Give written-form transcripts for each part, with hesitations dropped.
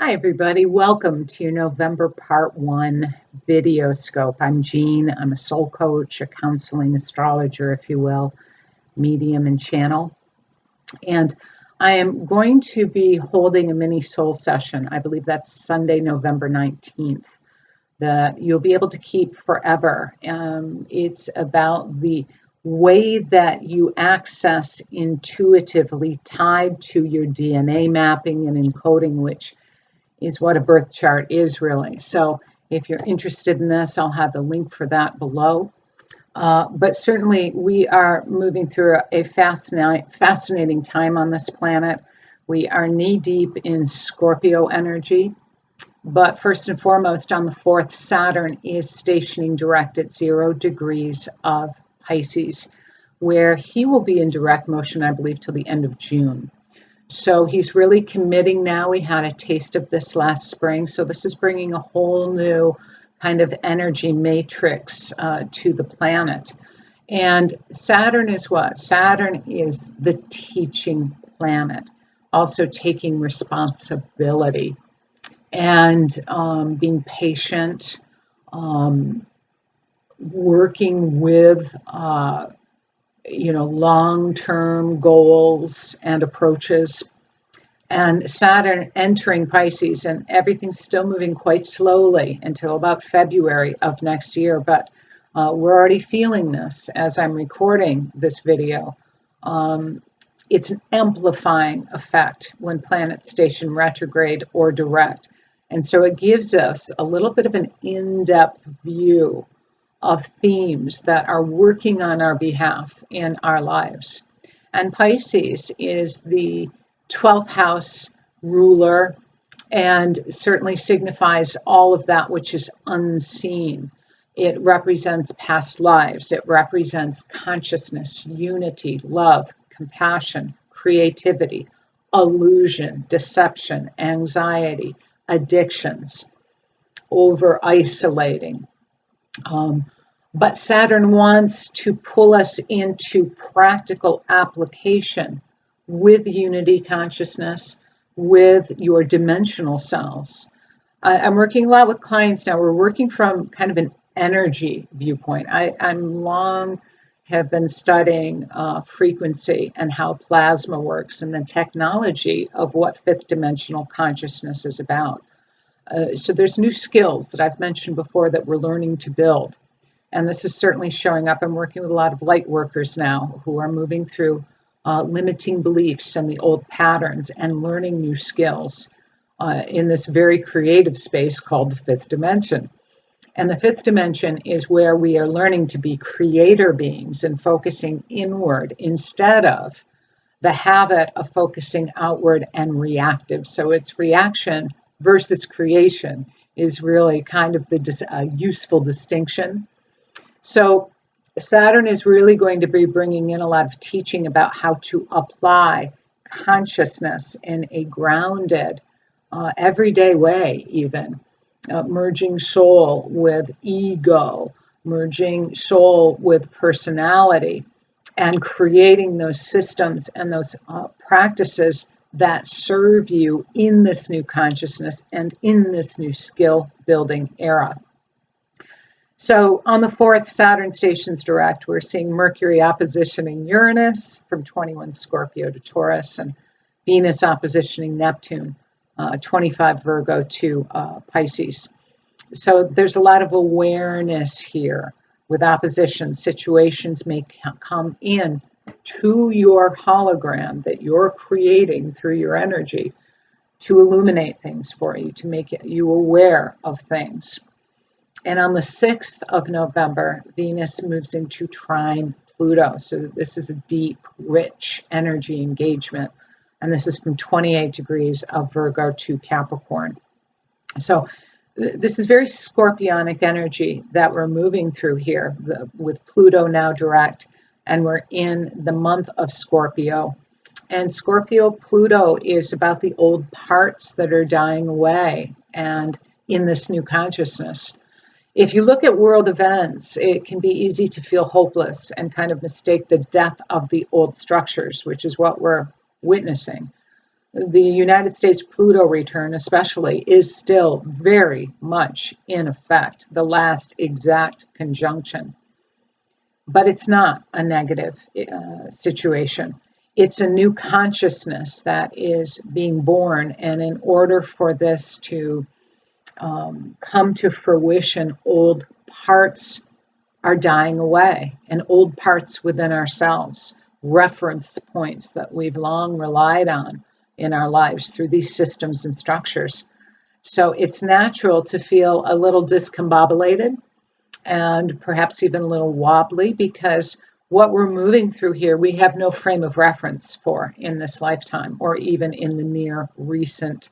Hi, everybody. Welcome to November Part 1 video scope. I'm Jean. I'm a soul coach, a counseling astrologer, if you will, medium and channel. And I am going to be holding a mini soul session. I believe that's Sunday, November 19th, that you'll be able to keep forever. It's about the way that you access intuitively tied to your DNA mapping and encoding, which is what a birth chart is really. So if you're interested in this, I'll have the link for that below. But certainly we are moving through a fascinating time on this planet. We are knee deep in Scorpio energy. But first and foremost, on the 4th, Saturn is stationing direct at 0 degrees of Pisces, where he will be in direct motion, I believe, till the end of June. So he's really committing now. We had a taste of this last spring. So this is bringing a whole new kind of energy matrix to the planet. And Saturn is what? Saturn is the teaching planet, also taking responsibility and being patient, working with long-term goals and approaches, and Saturn entering Pisces, and everything's still moving quite slowly until about February of next year. But we're already feeling this as I'm recording this video. It's an amplifying effect when planets station retrograde or direct. And so it gives us a little bit of an in-depth view of themes that are working on our behalf in our lives. And Pisces is the 12th house ruler and certainly signifies all of that which is unseen. It represents past lives. It represents consciousness, unity, love, compassion, creativity, illusion, deception, anxiety, addictions, over-isolating. But Saturn wants to pull us into practical application with unity consciousness, with your dimensional selves. I'm working a lot with clients now. We're working from kind of an energy viewpoint. I'm long have been studying frequency and how plasma works and the technology of what fifth dimensional consciousness is about. So there's new skills that I've mentioned before that we're learning to build. And this is certainly showing up. I'm working with a lot of light workers now who are moving through limiting beliefs and the old patterns and learning new skills in this very creative space called the fifth dimension. And the fifth dimension is where we are learning to be creator beings and focusing inward instead of the habit of focusing outward and reactive. So it's reaction versus creation is really kind of the useful distinction. So Saturn is really going to be bringing in a lot of teaching about how to apply consciousness in a grounded, everyday way, even. Merging soul with ego, merging soul with personality, and creating those systems and those practices that serve you in this new consciousness and in this new skill building era. So on the 4th, Saturn stations direct. We're seeing Mercury oppositioning Uranus from 21 Scorpio to Taurus, and Venus oppositioning Neptune, 25 Virgo to Pisces. So there's a lot of awareness here with opposition. Situations may come in to your hologram that you're creating through your energy to illuminate things for you, to make you aware of things. And on the 6th of November, Venus moves into trine Pluto. So this is a deep, rich energy engagement. And this is from 28 degrees of Virgo to Capricorn. So this is very scorpionic energy that we're moving through here with Pluto now direct. And we're in the month of Scorpio. And Scorpio Pluto is about the old parts that are dying away and in this new consciousness. If you look at world events, it can be easy to feel hopeless and kind of mistake the death of the old structures, which is what we're witnessing. The United States Pluto return especially is still very much in effect, the last exact conjunction. But it's not a negative situation. It's a new consciousness that is being born, and in order for this to come to fruition, old parts are dying away, and old parts within ourselves, reference points that we've long relied on in our lives through these systems and structures. So it's natural to feel a little discombobulated and perhaps even a little wobbly, because what we're moving through here, we have no frame of reference for in this lifetime or even in the near recent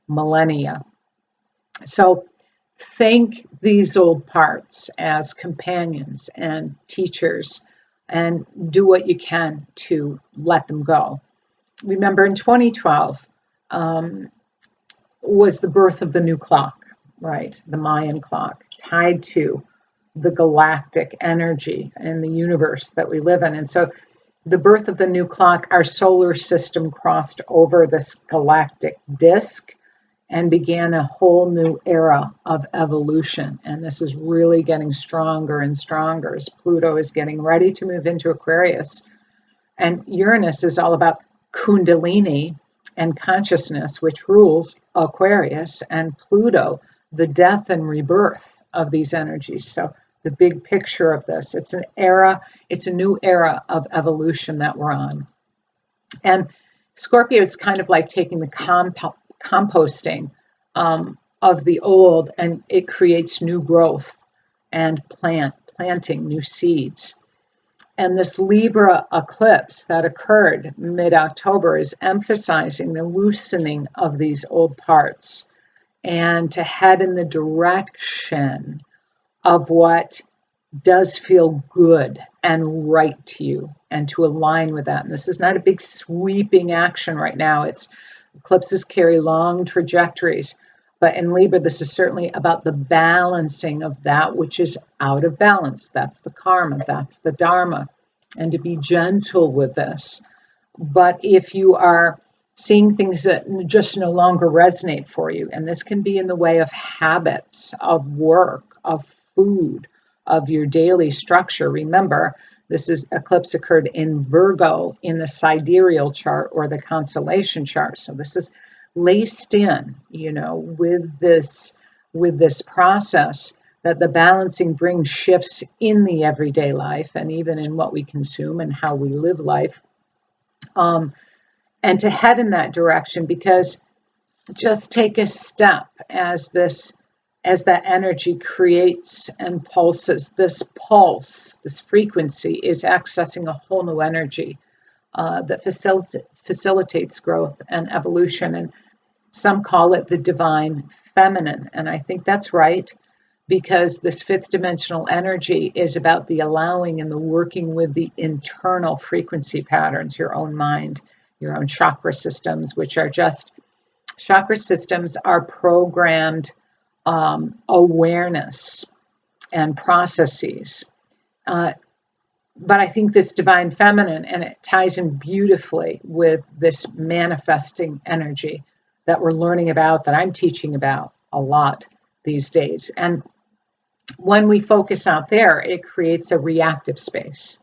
millennia. So think these old parts as companions and teachers, and do what you can to let them go. Remember, in 2012 was the birth of the new clock, right? The Mayan clock, tied to the galactic energy and the universe that we live in. And so the birth of the new clock, our solar system crossed over this galactic disk and began a whole new era of evolution. And this is really getting stronger and stronger as Pluto is getting ready to move into Aquarius. And Uranus is all about Kundalini and consciousness, which rules Aquarius, and Pluto, the death and rebirth of these energies. So the big picture of this, it's an era, it's a new era of evolution that we're on. And Scorpio is kind of like taking the composting of the old, and it creates new growth and planting new seeds. And this Libra eclipse that occurred mid-October is emphasizing the loosening of these old parts and to head in the direction of what does feel good and right to you, and to align with that. And this is not a big sweeping action right now. Eclipses carry long trajectories, but in Libra, this is certainly about the balancing of that which is out of balance. That's the karma, that's the dharma, and to be gentle with this. But if you are seeing things that just no longer resonate for you, and this can be in the way of habits, of work, of food, of your daily structure. Remember, this eclipse occurred in Virgo in the sidereal chart or the constellation chart. So this is laced in, with this process that the balancing brings shifts in the everyday life and even in what we consume and how we live life. And to head in that direction, because just take a step as that energy creates and pulses. This pulse, this frequency is accessing a whole new energy that facilitates growth and evolution. And some call it the divine feminine. And I think that's right, because this fifth dimensional energy is about the allowing and the working with the internal frequency patterns, your own mind, your own chakra systems, which are just, chakra systems are programmed awareness and processes. But I think this divine feminine, and it ties in beautifully with this manifesting energy that we're learning about, that I'm teaching about a lot these days. And when we focus out there, it creates a reactive space.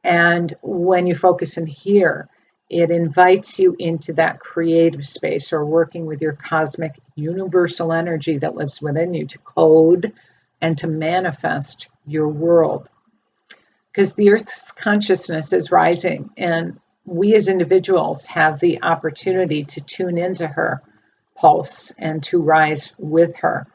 And when you focus in here, it invites you into that creative space, or working with your cosmic universal energy that lives within you, to code and to manifest your world. Because the Earth's consciousness is rising, and we as individuals have the opportunity to tune into her pulse and to rise with her.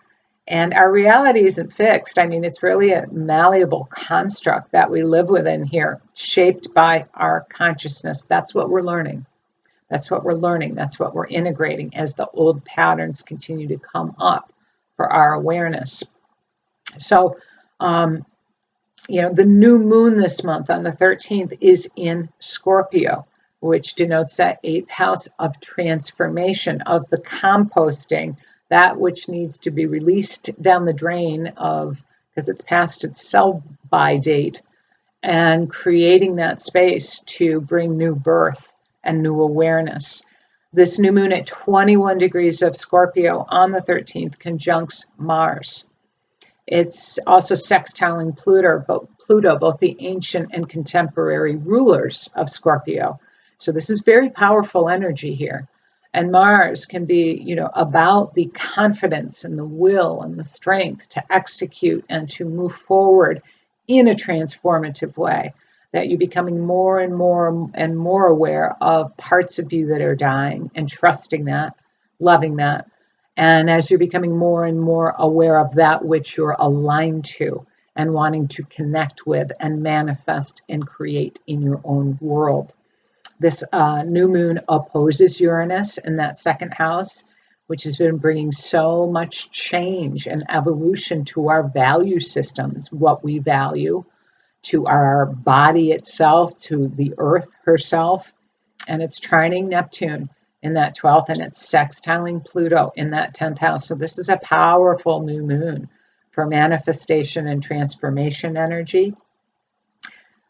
And our reality isn't fixed. I mean, it's really a malleable construct that we live within here, shaped by our consciousness. That's what we're learning. That's what we're learning. That's what we're integrating as the old patterns continue to come up for our awareness. So, the new moon this month on the 13th is in Scorpio, which denotes that 8th house of transformation, of the composting, that which needs to be released down the drain because it's past its sell-by date, and creating that space to bring new birth and new awareness. This new moon at 21 degrees of Scorpio on the 13th conjuncts Mars. It's also sextiling Pluto, both the ancient and contemporary rulers of Scorpio. So this is very powerful energy here. And Mars can be, about the confidence and the will and the strength to execute and to move forward in a transformative way, that you're becoming more and more and more aware of parts of you that are dying and trusting that, loving that. And as you're becoming more and more aware of that which you're aligned to and wanting to connect with and manifest and create in your own world. This new moon opposes Uranus in that second house, which has been bringing so much change and evolution to our value systems, what we value, to our body itself, to the earth herself. And it's trining Neptune in that 12th, and it's sextiling Pluto in that 10th house. So this is a powerful new moon for manifestation and transformation energy.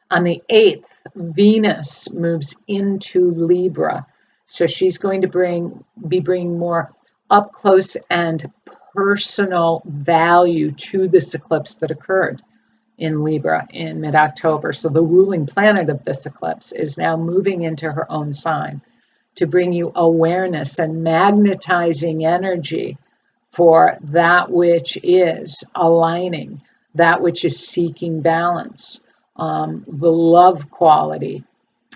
On the 8th, Venus moves into Libra. So she's going to be bringing more up close and personal value to this eclipse that occurred in Libra in mid-October. So the ruling planet of this eclipse is now moving into her own sign to bring you awareness and magnetizing energy for that which is aligning, that which is seeking balance, the love quality,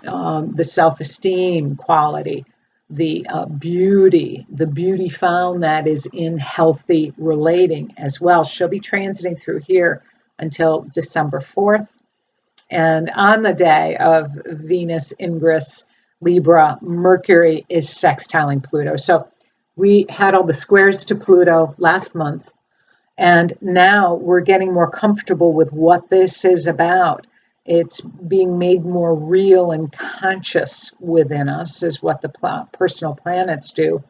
the self-esteem quality, the beauty found that is in healthy relating as well. She'll be transiting through here until December 4th. And on the day of Venus ingress Libra, Mercury is sextiling Pluto. So we had all the squares to Pluto last month, and now we're getting more comfortable with what this is about. It's being made more real and conscious within us, is what the personal planets do.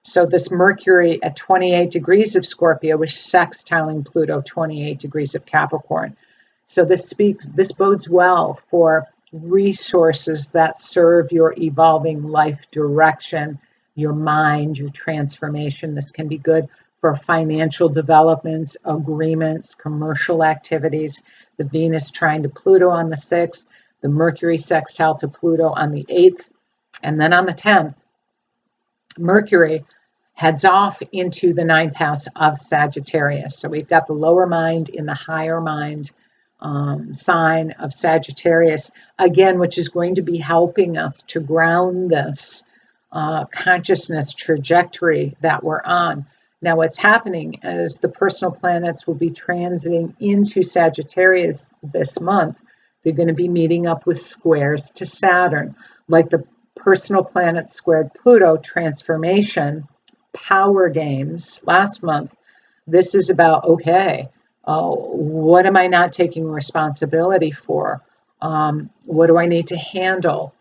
So this Mercury at 28 degrees of Scorpio is sextiling Pluto, 28 degrees of Capricorn. So this bodes well for resources that serve your evolving life direction, your mind, your transformation. This can be good for financial developments, agreements, commercial activities. The Venus trine to Pluto on the 6th, the Mercury sextile to Pluto on the 8th, and then on the 10th, Mercury heads off into the 9th house of Sagittarius. So we've got the lower mind in the higher mind sign of Sagittarius, again, which is going to be helping us to ground this consciousness trajectory that we're on. Now, what's happening is the personal planets will be transiting into Sagittarius this month. They're going to be meeting up with squares to Saturn, like the personal planet squared Pluto transformation power games last month. This is about, okay, what am I not taking responsibility for? What do I need to handle?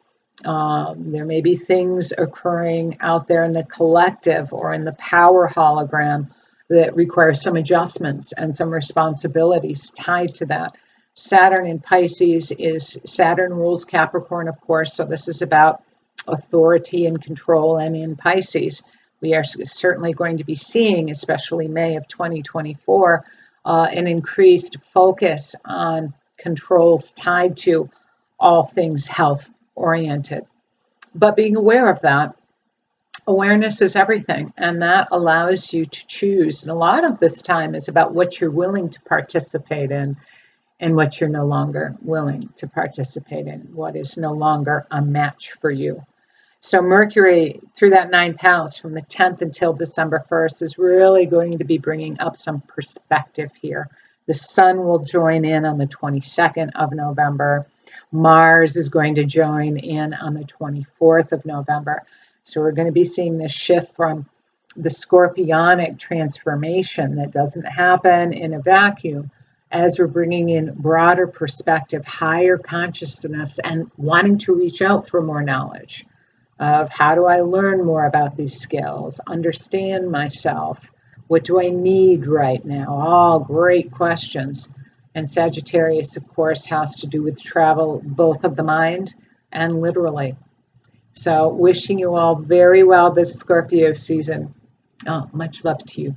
There may be things occurring out there in the collective or in the power hologram that require some adjustments and some responsibilities tied to that. Saturn in Pisces Saturn rules Capricorn, of course, so this is about authority and control. And in Pisces, we are certainly going to be seeing, especially May of 2024, an increased focus on controls tied to all things health oriented. But being aware of that, awareness is everything, and that allows you to choose. And a lot of this time is about what you're willing to participate in and what you're no longer willing to participate in, what is no longer a match for you. So Mercury, through that 9th house from the 10th until December 1st, is really going to be bringing up some perspective here. The sun will join in on the 22nd of November. Mars is going to join in on the 24th of November. So we're going to be seeing this shift from the scorpionic transformation that doesn't happen in a vacuum, as we're bringing in broader perspective, higher consciousness, and wanting to reach out for more knowledge of how do I learn more about these skills, understand myself, what do I need right now? All great questions. And Sagittarius, of course, has to do with travel, both of the mind and literally. So wishing you all very well this Scorpio season. Much love to you.